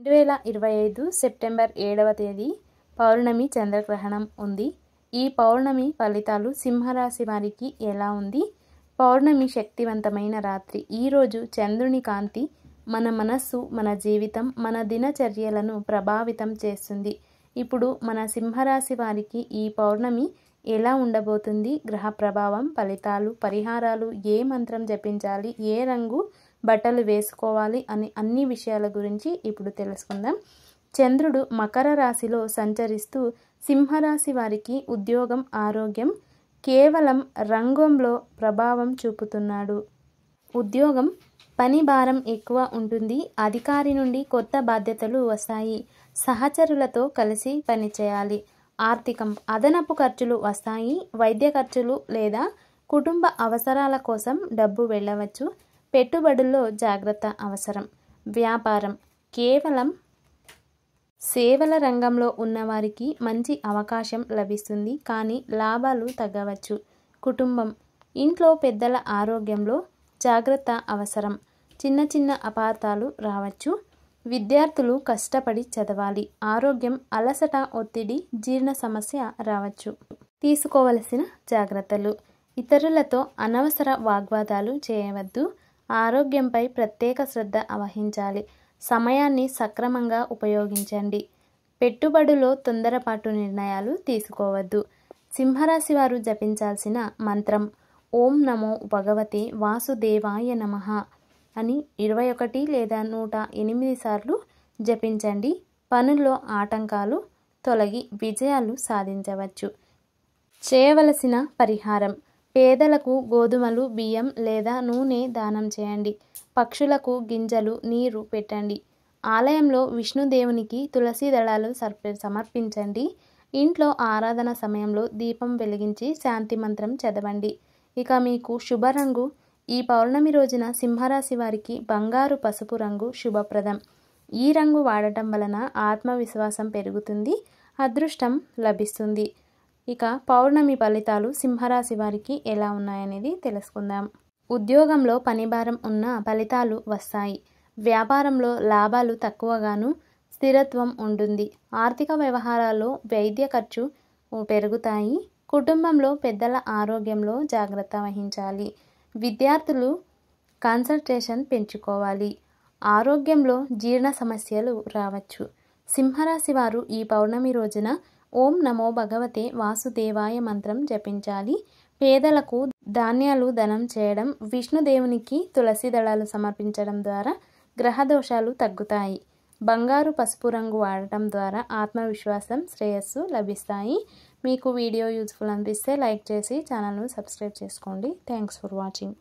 2025 September 7వ తేదీ పౌర్ణమి చంద్రగ్రహణం ఉంది. ఈ పౌర్ణమి ఫలితాలు సింహరాశి వారికి ఎలా ఉంది? పౌర్ణమి శక్తివంతమైన రాత్రి. ఈరోజు చంద్రుని కాంతి మన మనస్సు, మన జీవితం, మన దినచర్యలను ప్రభావితం చేస్తుంది. ఇప్పుడు మన సింహరాశి వారికి ఈ పౌర్ణమి ఎలా ఉండబోతుంది? గ్రహ ప్రభావం, ఫలితాలు, పరిహారాలు, ఏ మంత్రం జపించాలి, ఏ రంగు బట్టలు వేసుకోవాలి అని అన్ని విషయాల గురించి ఇప్పుడు తెలుసుకుందాం. చంద్రుడు మకర రాశిలో సంచరిస్తూ సింహరాశి వారికి ఉద్యోగం, ఆరోగ్యం, కేవలం రంగంలో ప్రభావం చూపుతున్నాడు. ఉద్యోగం, పని భారం ఎక్కువ ఉంటుంది. అధికారి నుండి కొత్త బాధ్యతలు వస్తాయి. సహచరులతో కలిసి పనిచేయాలి. ఆర్థికం, అదనపు ఖర్చులు వస్తాయి. వైద్య ఖర్చులు లేదా కుటుంబ అవసరాల కోసం డబ్బు వెళ్ళవచ్చు. పెట్టుబడుల్లో జాగ్రత్త అవసరం. వ్యాపారం, కేవలం సేవల రంగంలో ఉన్నవారికి మంచి అవకాశం లభిస్తుంది, కానీ లాభాలు తగ్గవచ్చు. కుటుంబం, ఇంట్లో పెద్దల ఆరోగ్యంలో జాగ్రత్త అవసరం. చిన్న చిన్న అపార్థాలు రావచ్చు. విద్యార్థులు కష్టపడి చదవాలి. ఆరోగ్యం, అలసట, ఒత్తిడి, జీర్ణ సమస్య రావచ్చు. తీసుకోవలసిన జాగ్రత్తలు: ఇతరులతో అనవసర వాగ్వాదాలు చేయవద్దు. ఆరోగ్యంపై ప్రత్యేక శ్రద్ధ వహించాలి. సమయాన్ని సక్రమంగా ఉపయోగించండి. పెట్టుబడిలో తొందరపాటు నిర్ణయాలు తీసుకోవద్దు. సింహరాశి వారు జపించాల్సిన మంత్రం ఓం నమో భగవతే వాసుదేవాయ నమః అని 21 లేదా 108 సార్లు జపించండి. పనుల్లో ఆటంకాలు తొలగి విజయాలు సాధించవచ్చు. చేయవలసిన పరిహారం: పేదలకు గోధుమలు, బియ్యం లేదా నూనె దానం చేయండి. పక్షులకు గింజలు, నీరు పెట్టండి. ఆలయంలో విష్ణుదేవునికి తులసి దళాలు సమర్పించండి. ఇంట్లో ఆరాధన సమయంలో దీపం వెలిగించి శాంతి మంత్రం చదవండి. ఇక మీకు శుభరంగు: ఈ పౌర్ణమి రోజున సింహరాశి వారికి బంగారు, పసుపు రంగు శుభప్రదం. ఈ రంగు వాడటం వలన ఆత్మవిశ్వాసం పెరుగుతుంది, అదృష్టం లభిస్తుంది. ఇక పౌర్ణమి ఫలితాలు సింహరాశి వారికి ఎలా ఉన్నాయనేది తెలుసుకుందాం. ఉద్యోగంలో పనిభారం ఉన్న ఫలితాలు వస్తాయి. వ్యాపారంలో లాభాలు తక్కువగాను, స్థిరత్వం ఉంటుంది. ఆర్థిక వ్యవహారాల్లో వైద్య ఖర్చు పెరుగుతాయి. కుటుంబంలో పెద్దల ఆరోగ్యంలో జాగ్రత్త వహించాలి. విద్యార్థులు కాన్సంట్రేషన్ పెంచుకోవాలి. ఆరోగ్యంలో జీర్ణ సమస్యలు రావచ్చు. సింహరాశి వారు ఈ పౌర్ణమి రోజున ఓం నమో భగవతే వాసుదేవాయ మంత్రం జపించాలి. పేదలకు ధాన్యాలు దానం చేయడం, విష్ణుదేవునికి తులసి దళాలు సమర్పించడం ద్వారా గ్రహదోషాలు తగ్గుతాయి. బంగారు, పసుపు రంగు వాడటం ద్వారా ఆత్మవిశ్వాసం, శ్రేయస్సు లభిస్తాయి. మీకు వీడియో యూజ్ఫుల్ అనిపిస్తే లైక్ చేసి ఛానల్ను సబ్స్క్రైబ్ చేసుకోండి. Thanks for watching.